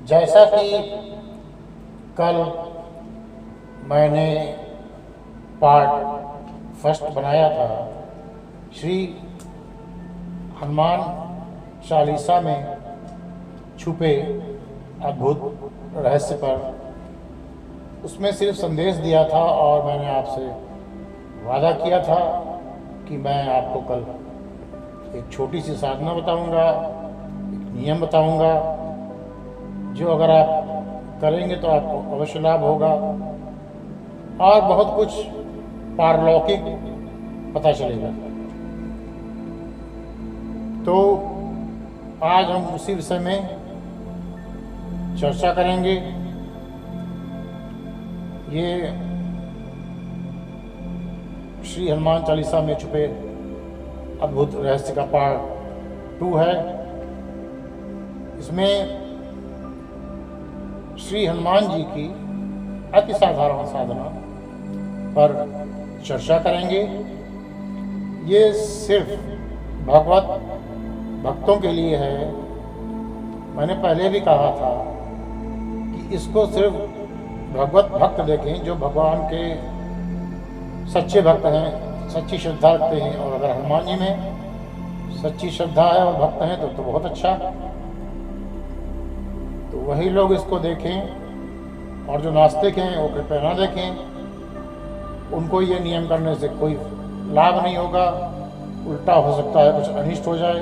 जैसा कि कल मैंने पार्ट फर्स्ट बनाया था श्री हनुमान चालीसा में छुपे अद्भुत रहस्य पर, उसमें सिर्फ संदेश दिया था और मैंने आपसे वादा किया था कि मैं आपको कल एक छोटी सी साधना बताऊंगा, एक नियम बताऊंगा जो अगर आप करेंगे तो आपको अवश्य लाभ होगा और बहुत कुछ पारलौकिक पता चलेगा। तो आज हम उसी विषय में चर्चा करेंगे। ये श्री हनुमान चालीसा में छुपे अद्भुत रहस्य का पार्ट 2 है। इसमें श्री हनुमान जी की अति साधारण साधना पर चर्चा करेंगे। ये सिर्फ भगवत भक्तों के लिए है। मैंने पहले भी कहा था कि इसको सिर्फ भगवत भक्त देखें जो भगवान के सच्चे भक्त हैं, सच्ची श्रद्धा रखते हैं। और अगर हनुमान जी में सच्ची श्रद्धा है और भक्त हैं तो बहुत अच्छा, तो वही लोग इसको देखें। और जो नास्तिक हैं वो कृपया ना देखें। उनको ये नियम करने से कोई लाभ नहीं होगा, उल्टा हो सकता है, कुछ अनिष्ट हो जाए,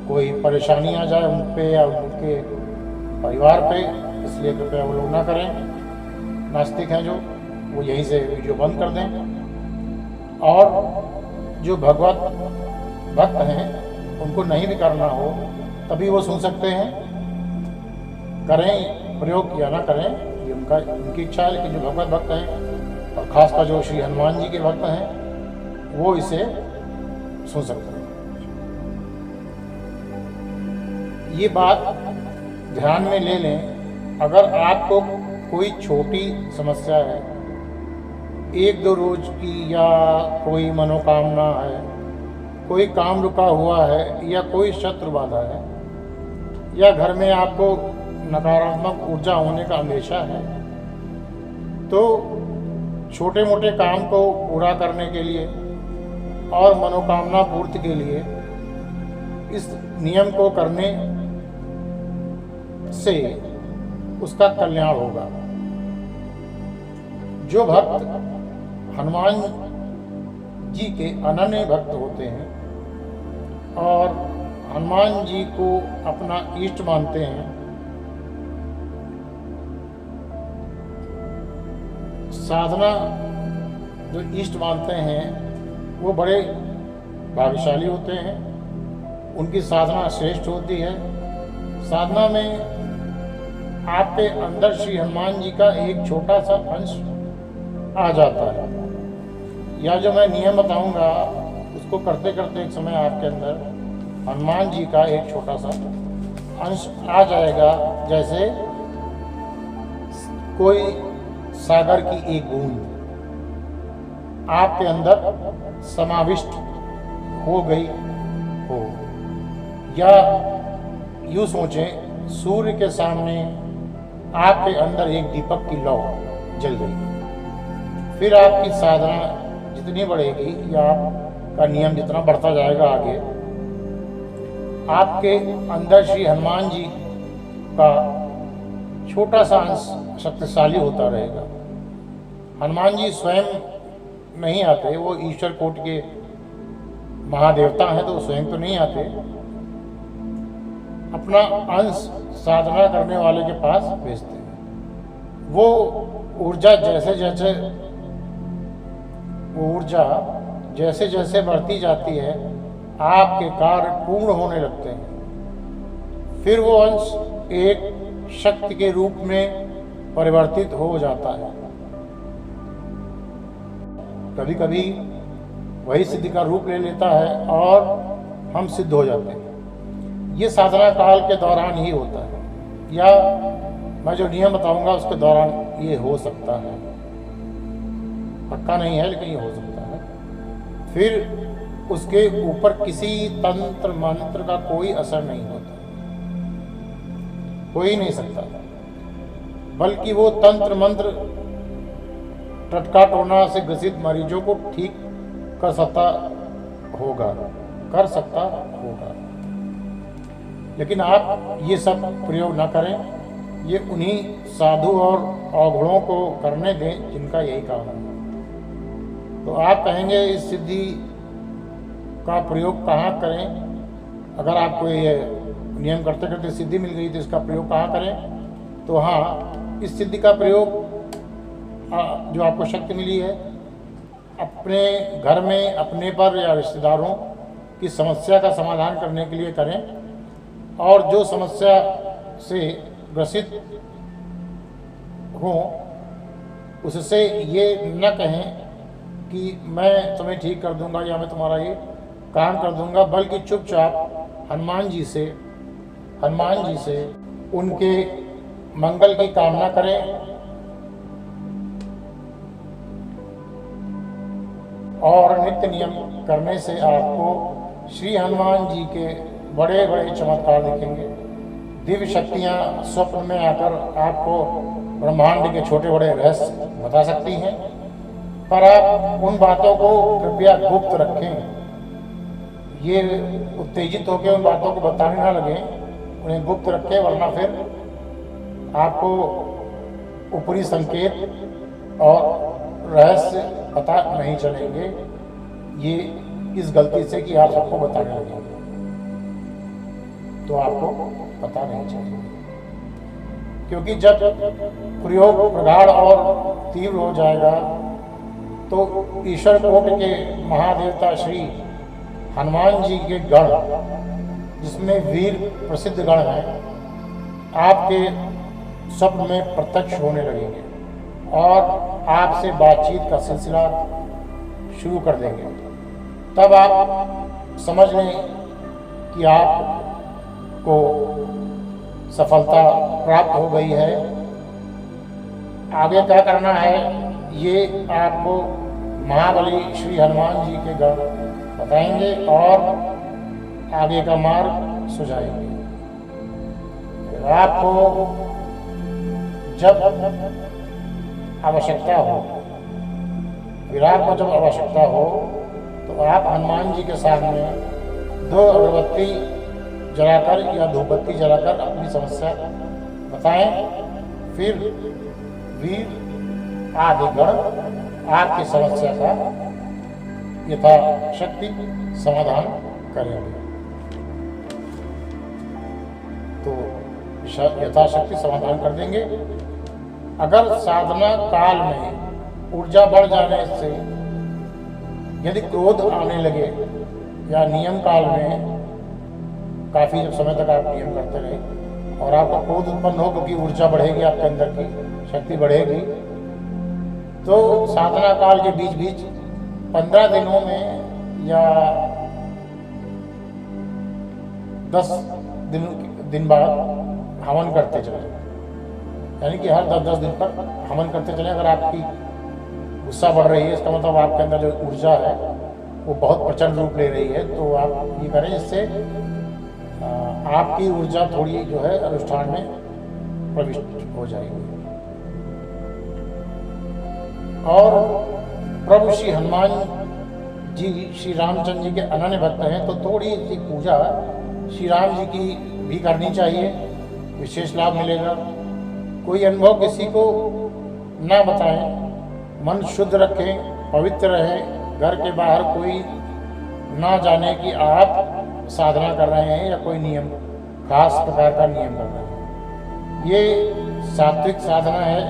कोई परेशानी आ जाए उन पे या उनके परिवार पे। इसलिए कृपया वो लोग ना करें। नास्तिक हैं जो, वो यहीं से वीडियो बंद कर दें। और जो भगवत भक्त हैं उनको नहीं भी करना हो तभी वो सुन सकते हैं। करें प्रयोग या ना करें ये उनकी इच्छा है। लेकिन जो भगवत भक्त हैं और खासकर जो श्री हनुमान जी के भक्त हैं वो इसे सुन सकते हैं। ये बात ध्यान में ले लें। अगर आपको कोई छोटी समस्या है, 1-2 रोज की, या कोई मनोकामना है, कोई काम रुका हुआ है, या कोई शत्रु बाधा है, या घर में आपको नकारात्मक ऊर्जा होने का अंदेशा है, तो छोटे मोटे काम को पूरा करने के लिए और मनोकामना पूर्ति के लिए इस नियम को करने से उसका कल्याण होगा। जो भक्त हनुमान जी के अनन्य भक्त होते हैं और हनुमान जी को अपना इष्ट मानते हैं, साधना जो इष्ट मानते हैं वो बड़े भाग्यशाली होते हैं। उनकी साधना श्रेष्ठ होती है। साधना में आपके अंदर श्री हनुमान जी का एक छोटा सा अंश आ जाता है, या जो मैं नियम बताऊंगा उसको करते करते एक समय आपके अंदर हनुमान जी का एक छोटा सा अंश आ जाएगा। जैसे कोई सागर की एक बूंद आपके अंदर समाविष्ट हो गई हो, या यूँ सोचें सूर्य के सामने आपके अंदर एक दीपक की लौ जल गई। फिर आपकी साधना जितनी बढ़ेगी या आपका नियम जितना बढ़ता जाएगा आगे, आपके अंदर श्री हनुमान जी का छोटा सा अंश शक्तिशाली होता रहेगा। हनुमान जी स्वयं नहीं आते, वो ईश्वर कोट के महादेवता हैं, तो स्वयं तो नहीं आते। अपना अंश साधना करने वाले के पास भेजते हैं। वो ऊर्जा जैसे जैसे बढ़ती जाती है आपके कार्य पूर्ण होने लगते हैं। फिर वो अंश एक शक्ति के रूप में परिवर्तित हो जाता है। कभी कभी वही सिद्धि का रूप ले लेता है और हम सिद्ध हो जाते हैं। ये साधना काल के दौरान ही होता है, या मैं जो नियम बताऊंगा उसके दौरान ये हो सकता है। पक्का नहीं है लेकिन ये हो सकता है। फिर उसके ऊपर किसी तंत्र मंत्र का कोई असर नहीं होता। हो ही नहीं सकता, बल्कि वो तंत्र मंत्र टटका टोना से ग्रसित मरीजों को ठीक कर सकता होगा। लेकिन आप ये सब प्रयोग ना करें, ये उन्हीं साधु और अवगुणों को करने दें जिनका यही काम है। तो आप कहेंगे इस सिद्धि का प्रयोग कहाँ करें? अगर आपको ये नियम करते करते सिद्धि मिल गई तो इसका प्रयोग कहाँ करें? तो हाँ, इस सिद्धि का प्रयोग जो आपको शक्ति मिली है अपने घर में अपने पर या रिश्तेदारों की समस्या का समाधान करने के लिए करें। और जो समस्या से ग्रसित हों उससे ये न कहें कि मैं तुम्हें ठीक कर दूंगा या मैं तुम्हारा ये काम कर दूंगा, बल्कि चुपचाप हनुमान जी से उनके मंगल की कामना करें और नित्य नियम करने से आपको श्री हनुमान जी के बड़े बड़े चमत्कार दिखेंगे। दिव्य शक्तियाँ स्वप्न में आकर आपको ब्रह्मांड के छोटे बड़े रहस्य बता सकती हैं, पर आप उन बातों को कृपया गुप्त रखें। ये उत्तेजित होकर उन बातों को बताने ना लगे, उन्हें गुप्त रखें, वरना फिर आपको ऊपरी संकेत और रहस्य पता नहीं चलेंगे। ये इस गलती से कि आप सबको बताने लगेंगे, तो आपको पता नहीं चलेगा। क्योंकि जब प्रयोग प्रगाढ़ और तीव्र हो जाएगा तो ईश्वर कोट के महादेवता श्री हनुमान जी के गण, जिसमें वीर प्रसिद्ध गण हैं, आपके स्वप्न में प्रत्यक्ष होने लगेंगे और आपसे बातचीत का सिलसिला शुरू कर देंगे। तब आप समझ लें कि आपको सफलता प्राप्त हो गई है। आगे क्या करना है ये आपको महाबली श्री हनुमान जी के गण बताएंगे और आगे का मार्ग सुझाएंगे। आपको जब आवश्यकता हो तो आप हनुमान जी के सामने 2 अगरबत्ती जलाकर या धूपबत्ती जलाकर अपनी समस्या बताएं। फिर वीर आदि गण आपकी समस्या का यथाशक्ति समाधान करेंगे। तो यथाशक्ति समाधान कर देंगे। अगर साधना काल में ऊर्जा बढ़ जाने से यदि क्रोध आने लगे या नियम काल में काफ़ी जब समय तक आप नियम करते रहे और आपका क्रोध उत्पन्न हो क्योंकि ऊर्जा बढ़ेगी, आपके अंदर की शक्ति बढ़ेगी, तो साधना काल के बीच बीच 15 दिनों में या 10 दिन बाद हवन करते चले, यानी कि हर 10-10 दिन पर हवन करते चले। अगर आपकी गुस्सा बढ़ रही है, इसका मतलब आपके अंदर जो ऊर्जा है वो बहुत प्रचंड रूप ले रही है, तो आप ये करें, जिससे आपकी ऊर्जा थोड़ी जो है अनुष्ठान में प्रविष्ट हो जाएगी। और प्रभु श्री हनुमान जी श्री रामचंद्र जी के अनन्य भक्त हैं, तो थोड़ी सी पूजा श्री राम जी की भी करनी चाहिए, विशेष लाभ मिलेगा। कोई अनुभव किसी को ना बताएं, मन शुद्ध रखें, पवित्र रहें, घर के बाहर कोई ना जाने कि आप साधना कर रहे हैं या कोई नियम खास प्रकार का नियम कर रहे हैं। ये सात्विक साधना है।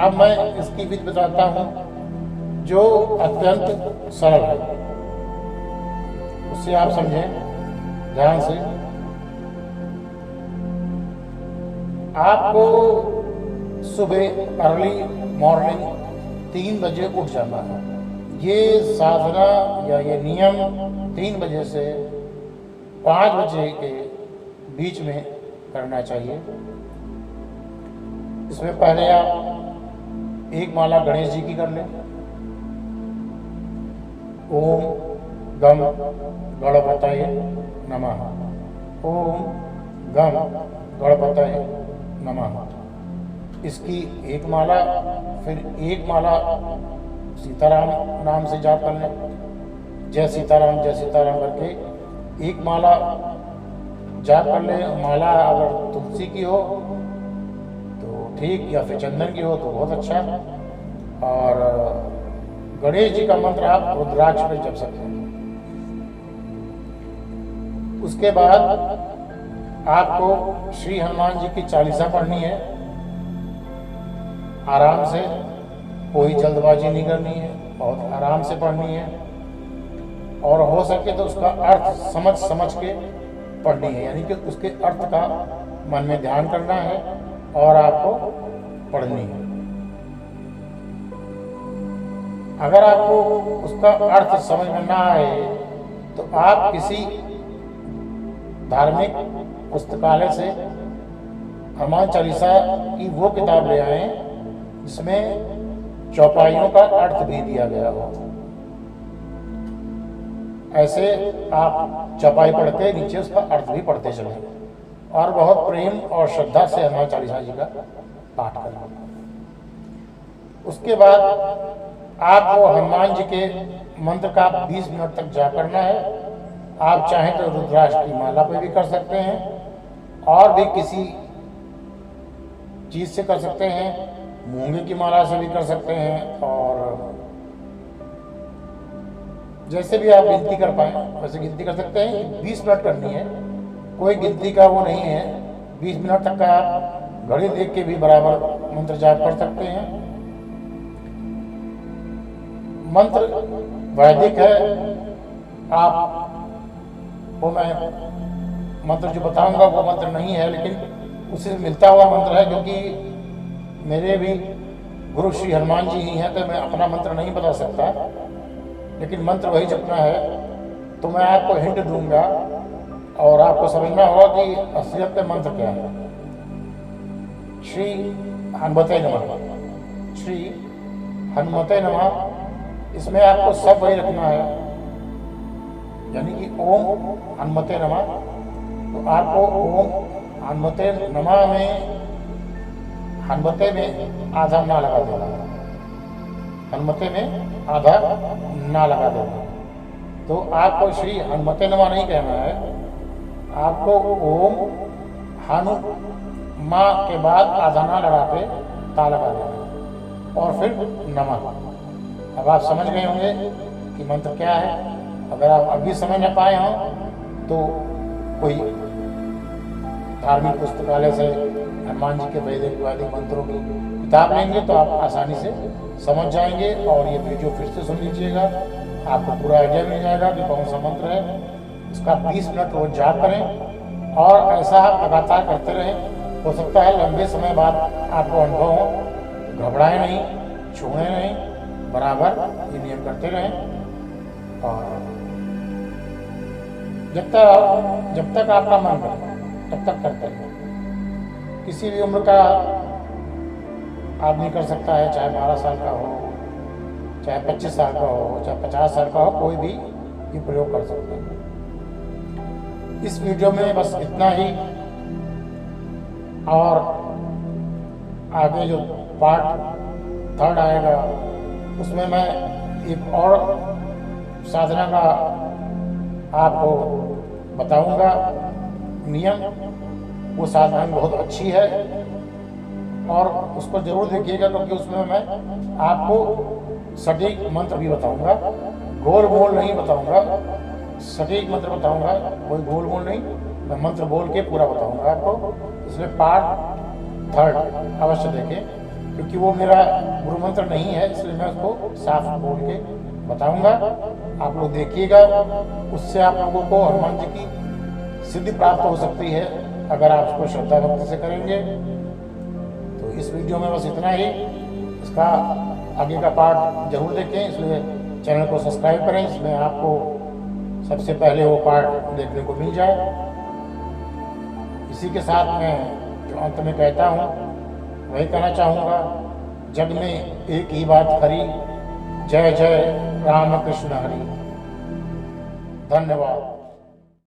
अब मैं इसकी विधि बताता हूँ जो अत्यंत सरल है, उससे आप समझें ध्यान से। आपको सुबह अर्ली मॉर्निंग 3 बजे उठ जाना है। ये साधना या ये नियम 3 बजे से 5 बजे के बीच में करना चाहिए। इसमें पहले आप एक माला गणेश जी की कर लें। ओम गम गणपतये नमः। ओम गम गणपतये नमः। इसकी एक माला, फिर एक माला सीताराम नाम से जाप कर लें, जय सीताराम करके एक माला जाप कर लें। माला अगर तुलसी की हो तो ठीक, या फिर चंदन की हो तो बहुत अच्छा। और गणेश जी का मंत्र आप रुद्राक्ष में जप सकते हैं। उसके बाद आपको श्री हनुमान जी की चालीसा पढ़नी है, आराम से, कोई जल्दबाजी नहीं करनी है, बहुत आराम से पढ़नी है। और हो सके तो उसका अर्थ समझ समझ के पढ़नी है, यानी कि उसके अर्थ का मन में ध्यान करना है और आपको पढ़नी है। अगर आपको उसका अर्थ समझ में ना आए तो आप किसी धार्मिक पुस्तकालय से हनुमान चालीसा की वो किताब ले आए जिसमें चौपाइयों का अर्थ भी दिया गया हो। ऐसे आप चौपाई पढ़ते नीचे उसका अर्थ भी पढ़ते चले और बहुत प्रेम और श्रद्धा से हनुमान चालीसा जी का पाठ करना। उसके बाद आपको हनुमान जी के मंत्र का 20 मिनट तक जाप करना है। आप चाहें तो रुद्राक्ष की माला पे भी कर सकते हैं और भी किसी चीज से कर सकते हैं, मूंगे की माला से भी कर सकते हैं, और जैसे भी आप गिनती कर पाए वैसे गिनती कर सकते हैं। 20 मिनट करनी है, कोई गिनती का वो नहीं है। 20 मिनट तक का आप घड़ी देख के भी बराबर मंत्र जाप कर सकते हैं। मंत्र वैदिक है, आप वो मैं मंत्र जो बताऊंगा वो मंत्र नहीं है, लेकिन उससे मिलता हुआ मंत्र है, क्योंकि मेरे भी गुरु श्री हनुमान जी ही हैं, तो मैं अपना मंत्र नहीं बता सकता, लेकिन मंत्र वही जपना है। तो मैं आपको हिंट दूंगा और आपको समझना होगा कि असलियत में मंत्र क्या है। श्री हनुमते नमः, श्री हनुमते नमः, इसमें आपको सब वही रखना है, यानी कि ओम हनुमते नमः। तो आपको ओम हनुमते नमः में हनुमते में आधा ना लगा देना, हनुमते में आधा ना लगा देना। तो आपको श्री हनुमते नमः नहीं कहना है, आपको ओम हनु माँ के बाद आधा ना लगा के ता लगा देना और फिर नमः। अब आप समझ गए होंगे कि मंत्र क्या है। अगर आप अभी समझ न पाए हों तो कोई धार्मिक पुस्तकालय से हनुमान जी के वैदिक मंत्रों की किताब लेंगे तो आप आसानी से समझ जाएंगे। और ये वीडियो फिर से सुन लीजिएगा, आपको पूरा आइडिया मिल जाएगा कि कौन सा मंत्र है। इसका 20 मिनट रोज जाप करें और ऐसा आप लगातार करते रहें। हो सकता है लंबे समय बाद आपको अनुभव हो। घबराएं नहीं, छोड़ें नहीं, बराबर ये नियम करते रहें। और जब तक आपका मन करे तब तक करते रहें। किसी भी उम्र का आदमी कर सकता है, चाहे 12 साल का हो, चाहे 25 साल का हो, चाहे 50 साल का हो, कोई भी ये प्रयोग कर सकता है। इस वीडियो में बस इतना ही, और आगे जो पार्ट 3 आएगा उसमें मैं एक और साधना का आपको बताऊंगा नियम। वो साधना बहुत अच्छी है और उसको जरूर देखिएगा, क्योंकि उसमें मैं आपको सटीक मंत्र भी बताऊंगा, गोल मोल नहीं बताऊंगा, सटीक मंत्र बताऊंगा, कोई गोल मोल नहीं, मैं मंत्र बोल के पूरा बताऊंगा आपको। इसलिए पार्ट 3 अवश्य देखें, क्योंकि वो मेरा गुरु मंत्र नहीं है, इसलिए मैं उसको साफ बोल के बताऊंगा। आप लोग देखिएगा, उससे आप लोगों को हनुमान जी की सिद्धि प्राप्त हो सकती है अगर आप उसको श्रद्धा भक्ति से करेंगे। तो इस वीडियो में बस इतना ही। इसका आगे का पार्ट जरूर देखें, इसलिए चैनल को सब्सक्राइब करें, इसमें आपको सबसे पहले वो पार्ट देखने को मिल जाए। इसी के साथ मैं जो अंत में कहता हूँ वही कहना चाहूँगा, जग में एक ही बात खरी, जय जय राम कृष्ण हरि। धन्यवाद।